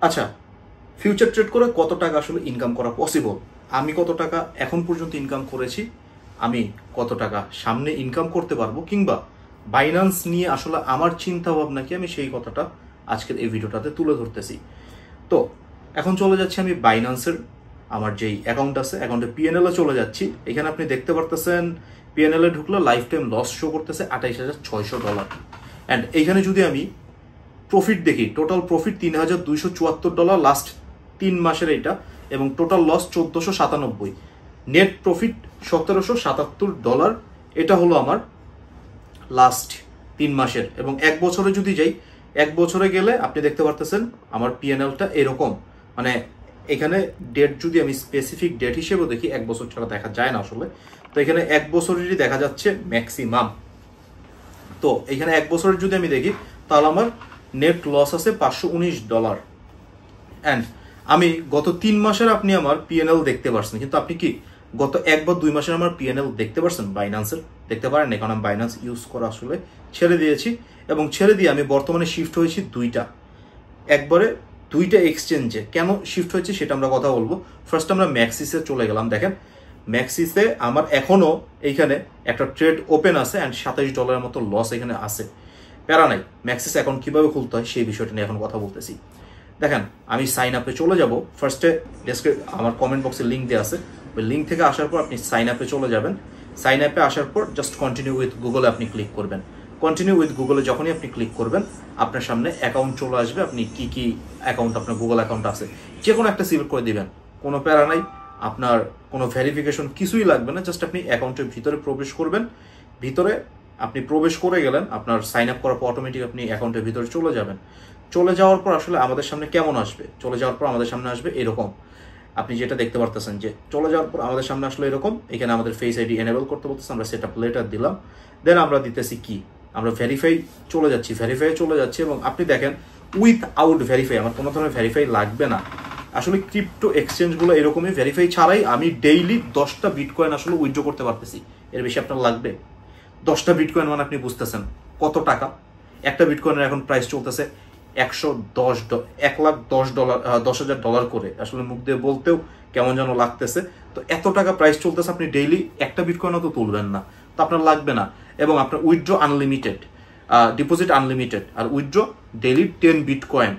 আচ্ছা, future trade করে কত টাকা আসলে ইনকাম করা পসিবল, আমি কত টাকা এখন পর্যন্ত ইনকাম করেছি, আমি কত টাকা সামনে ইনকাম করতে পারবো, কিংবা বাইন্যান্স নিয়ে আসলে আমার চিন্তা ভাবনা কি, আমি সেই কথাটা আজকের এই ভিডিওটাতে তুলে ধরতেছি। তো এখন চলে যাচ্ছি আমি বাইন্যান্সের আমার যেই অ্যাকাউন্ট আছে, অ্যাকাউন্টে পিএনএল এ চলে যাচ্ছি। এখানে আপনি দেখতে পারতেছেন পিএনএল এ ঢুকলে লাইফ টাইম লস শো করতেছে $28,600। অ্যান্ড এইখানে যদি আমি প্রফিট দেখি, টোটাল প্রফিট $3,274 লাস্ট 3 মাসের এইটা, এবং টোটাল লস 1497। Net profit $1,777। এটা হলো আমার লাস্ট 3 মাসের। এবং 1 বছরে যদি যাই, 1 বছরে গেলে আপনি দেখতে পারতেছেন আমার পিএনএলটা এরকম। মানে এখানে ডেট যদি আমি স্পেসিফিক ডেট হিসেবে দেখি, 1 বছর ছাড়া দেখা যায় না আসলে। তো এখানে 1 বছরেরই দেখা যাচ্ছে ম্যাক্সিমাম। তো এখানে 1 বছরের যদি আমি দেখি, তাহলে আমার নেট লস আছে $519। অ্যান্ড আমি গত 3 মাসের আপনি আমার পিএনএল দেখতে পারছেন, কিন্তু আপনি কি গত 1 বা 2 মাসের আমার পিএনএল দেখতে পারছেন বাইন্যান্সের? দেখতে পারেন না, কারণ আমি বাইন্যান্স ইউজ করা আসলে ছেড়ে দিয়েছি। এবং ছেড়ে দিয়ে আমি বর্তমানে শিফট হয়েছি একবারে দুইটা এক্সচেঞ্জে। কেন শিফট হয়েছে সেটা আমরা কথা বলবো। ফার্স্ট আমরা ম্যাক্সিসে চলে গেলাম। দেখেন ম্যাক্সিসে আমার এখনো এইখানে একটা ট্রেড ওপেন আছে অ্যান্ড $27 মতো লস এখানে আছে। প্যারা নাই, ম্যাক্সিস অ্যাকাউন্ট কিভাবে খুলতে হয় সেই বিষয়টা নিয়ে এখন কথা বলতেছি। দেখেন আমি সাইন আপে চলে যাব। ফার্স্টে আমার কমেন্ট বক্সে লিঙ্ক দেওয়া আছে, ওই লিঙ্ক থেকে আসার পর আপনি সাইন আপে চলে যাবেন। সাইন আপে আসার পর জাস্ট কন্টিনিউ উইথ গুগলে আপনি ক্লিক করবেন। কন্টিনিউ উইথ গুগলে যখনই আপনি ক্লিক করবেন, আপনার সামনে অ্যাকাউন্ট চলে আসবে। আপনি কি কি অ্যাকাউন্ট, আপনার গুগল অ্যাকাউন্ট আছে যে কোনো একটা সিলেক্ট করে দিবেন, কোনো প্যারা নাই। আপনার কোনো ভেরিফিকেশন কিছুই লাগবে না, জাস্ট আপনি অ্যাকাউন্টের ভিতরে প্রবেশ করবেন। ভিতরে আপনি প্রবেশ করে গেলেন, আপনার সাইন আপ করার পর অটোমেটিক আপনি অ্যাকাউন্টের ভিতরে চলে যাবেন। চলে যাওয়ার পর আসলে আমাদের সামনে কেমন আসবে, চলে যাওয়ার পর আমাদের সামনে আসবে এরকম। আপনি যেটা দেখতে পারতেছেন যে চলে যাওয়ার পর আমাদের সামনে আসলে এরকম। এখানে আমাদের ফেস আইডি এনেবল করতে বলতেছে, আমরা সেট আপ লেটার দিলাম। দেন আমরা দিতেছি কি, আমরা ভেরিফাই চলে যাচ্ছি। এবং আপনি দেখেন উইথআউট ভেরিফাই, আমার কোনো ধরনের ভেরিফাই লাগবে না। আসলে ক্রিপ্টো এক্সচেঞ্জগুলো এরকমই, ভেরিফাই ছাড়াই আমি ডেইলি 10টা বিটকয়েন আসলে উইথড্র করতে পারতেছি। এর বেশি আপনার লাগবে? 10টা বিটকয়েন মানে আপনি বুঝতেছেন কত টাকা। একটা বিটকয়েনের এখন প্রাইস চলতেছে $1,10,000 করে। আসলে মুখ দিয়ে বলতেও কেমন যেন লাগতেছে। তো এত টাকা প্রাইস চলতেছে, আপনি ডেইলি একটা বিটকয়েনও তো তুলবেন না, তো আপনার লাগবে না। এবং আপনার উইথড্র আনলিমিটেড, ডিপোজিট আনলিমিটেড, আর উইথড্র ডেইলি 10 বিটকয়েন।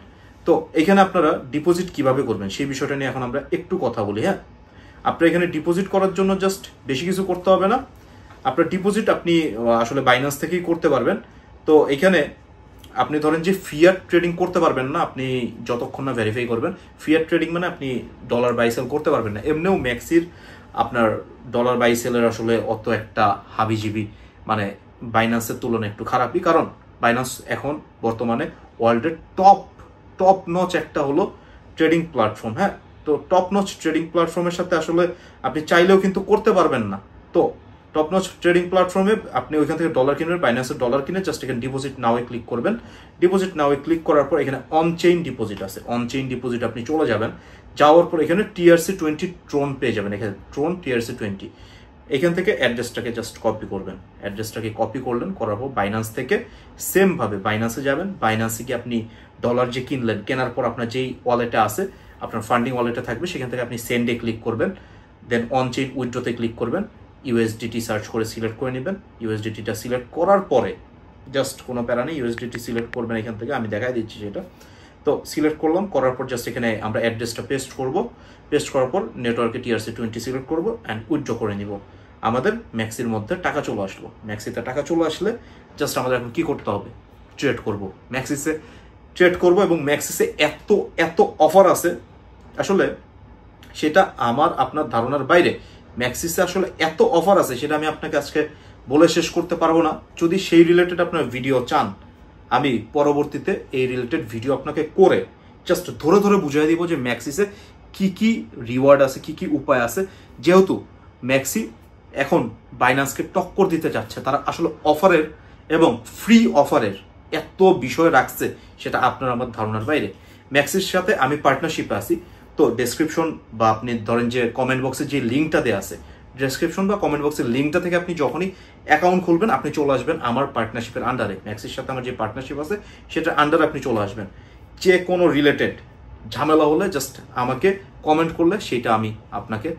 তো এখানে আপনারা ডিপোজিট কিভাবে করবেন সেই বিষয়টা নিয়ে এখন আমরা একটু কথা বলি। হ্যাঁ, আপনার এখানে ডিপোজিট করার জন্য জাস্ট বেশি কিছু করতে হবে না। আপনার ডিপোজিট আপনি আসলে বাইন্যান্স থেকেই করতে পারবেন। তো এখানে আপনি ধরেন যে ফিয়াট ট্রেডিং করতে পারবেন না আপনি যতক্ষণ না ভেরিফাই করবেন। ফিয়াট ট্রেডিং মানে আপনি ডলার বাই সেল করতে পারবেন না। এমনিও ম্যাক্সির আপনার ডলার বাই সেলের আসলে অত একটা হাবিজিবি, মানে বাইন্যান্সের তুলনায় একটু খারাপই, কারণ বাইন্যান্স এখন বর্তমানে ওয়ার্ল্ডের টপ নচ একটা হলো ট্রেডিং প্ল্যাটফর্ম। হ্যাঁ, তো টপ নচ ট্রেডিং প্ল্যাটফর্মের সাথে আসলে আপনি চাইলেও কিন্তু করতে পারবেন না। তো টপ নচ ট্রেডিং প্ল্যাটফর্মে আপনি ওইখান থেকে ডলার কিনবেন, বাইন্যান্সের ডলার কিনে জাস্ট এখানে ডিপোজিট নাওয়ে ক্লিক করবেন। ডিপোজিট নাওয়ে ক্লিক করার পর এখানে অনচেইন ডিপোজিট আছে, অনচেইন ডিপোজিট আপনি চলে যাবেন। যাওয়ার পর এখানে TRC20 ট্রোন পেয়ে যাবেন। এখানে ট্রোন TRC20, এখান থেকে অ্যাড্রেসটাকে জাস্ট কপি করবেন। অ্যাড্রেসটাকে কপি করলেন, করার পর বাইন্যান্স থেকে সেমভাবে বাইন্যান্সে যাবেন। বাইন্যান্সে গিয়ে আপনি ডলার যে কিনলেন, কেনার পর আপনার যেই ওয়ালেটে আছে, আপনার ফান্ডিং ওয়ালেটে থাকবে, সেখান থেকে আপনি সেন্ডে ক্লিক করবেন। দেন অনচেইন উইথড্রোতে ক্লিক করবেন। USDT সার্চ করে সিলেক্ট করে নেবেন। USDTটা সিলেক্ট করার পরে জাস্ট কোনো প্যারা নেই, USDT সিলেক্ট করবেন এখান থেকে, আমি দেখাই দিচ্ছি সেটা। তো সিলেক্ট করলাম, করার পর জাস্ট এখানে আমরা অ্যাড্রেসটা পেস্ট করব। পেস্ট করার পর নেটওয়ার্কে TRC20 সিলেক্ট করব অ্যান্ড উইথড্র করে নিব। আমাদের ম্যাক্সির মধ্যে টাকা চলে আসলো। ম্যাক্সিতে টাকা চলে আসলে জাস্ট আমাদের এখন কি করতে হবে, ট্রেড করব। ম্যাক্সিসে ট্রেড করব। এবং ম্যাক্সিসে এত অফার আছে, আসলে সেটা আমার আপনার ধারণার বাইরে। ম্যাক্সিসে আসলে এত অফার আছে, সেটা আমি আপনাকে আজকে বলে শেষ করতে পারবো না। যদি সেই রিলেটেড আপনার ভিডিও চান, আমি পরবর্তীতে এই রিলেটেড ভিডিও আপনাকে করে জাস্ট ধরে ধরে বুঝিয়ে দিব যে ম্যাক্সিসে কি কি রিওয়ার্ড আছে, কি কি উপায় আছে। যেহেতু ম্যাক্সি এখন বাইন্যান্সকে টক্কর দিতে যাচ্ছে, তারা আসলে অফারের এবং ফ্রি অফারের এত বিষয় রাখছে, সেটা আপনার আমার ধারণার বাইরে। ম্যাক্সির সাথে আমি পার্টনারশিপে আছি। তো ডেসক্রিপশন বা আপনি ধরেন যে কমেন্ট বক্সে যে লিঙ্কটা দেওয়া আছে, ডেসক্রিপশন বা কমেন্ট বক্সের লিঙ্কটা থেকে আপনি যখনই অ্যাকাউন্ট খুলবেন, আপনি চলে আসবেন আমার পার্টনারশিপের আন্ডারে। ম্যাক্সির সাথে আমার যে পার্টনারশিপ আছে সেটার আন্ডারে আপনি চলে আসবেন। যে কোনো রিলেটেড ঝামেলা হলে জাস্ট আমাকে কমেন্ট করলে সেটা আমি আপনাকে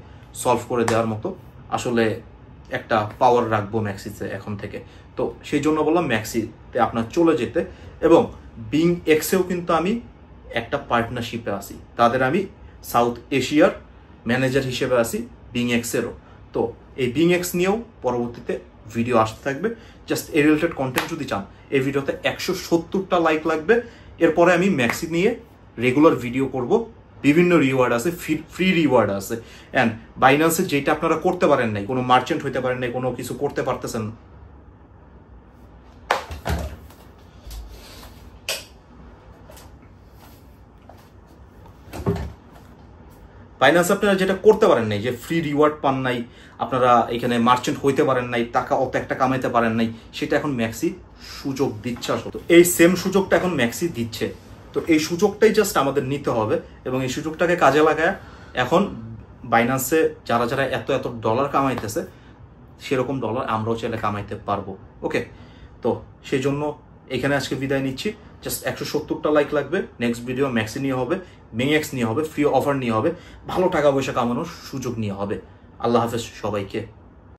সলভ করে দেওয়ার মতো আসলে একটা পাওয়ার রাখবো ম্যাক্সিতে এখন থেকে। তো সেই জন্য বললাম ম্যাক্সিতে আপনার চলে যেতে। এবং বিং এক্সেও কিন্তু আমি একটা পার্টনারশিপে আছি, তাদের আমি সাউথ এশিয়ার ম্যানেজার হিসেবে আছি বিং এক্সেরও। তো এই বিং এক্স নিয়েও পরবর্তীতে ভিডিও আসতে থাকবে। জাস্ট এই রিলেটেড কন্টেন্ট যদি চান, এই ভিডিওতে 170টা লাইক লাগবে। এরপরে আমি ম্যাক্সি নিয়ে রেগুলার ভিডিও করব। বিভিন্ন রিওয়ার্ড আছে, ফ্রি রিওয়ার্ড আছে। অ্যান্ড বাইন্যান্সে যেটা আপনারা করতে পারেন নাই, কোনো মার্চেন্ট হইতে পারেন নাই, কোনো কিছু করতে পারতেছেন, বাইন্যান্সে আপনারা যেটা করতে পারেন নাই, যে ফ্রি রিওয়ার্ড পান নাই, আপনারা এখানে মার্চেন্ট হইতে পারেন নাই, টাকা অত একটা কামাইতে পারেন নাই, সেটা এখন ম্যাক্সি সুযোগ দিচ্ছে। আসলে এই সেম সুযোগটা এখন ম্যাক্সি দিচ্ছে। তো এই সুযোগটাই জাস্ট আমাদের নিতে হবে এবং এই সুযোগটাকে কাজে লাগায় এখন বাইন্যান্সে যারা যারা এত এত ডলার কামাইতেছে, সেরকম ডলার আমরাও চাইলে কামাইতে পারবো। ওকে, তো সেই জন্য এখানে আজকে বিদায় নিচ্ছি। জাস্ট 170টা লাইক লাগবে। নেক্সট ভিডিও ম্যাক্সি নিয়ে হবে, বিংএক্স নিয়ে হবে, ফ্রি অফার নিয়ে হবে, ভালো টাকা পয়সা কামানোর সুযোগ নিয়ে হবে। আল্লাহ হাফেজ সবাইকে।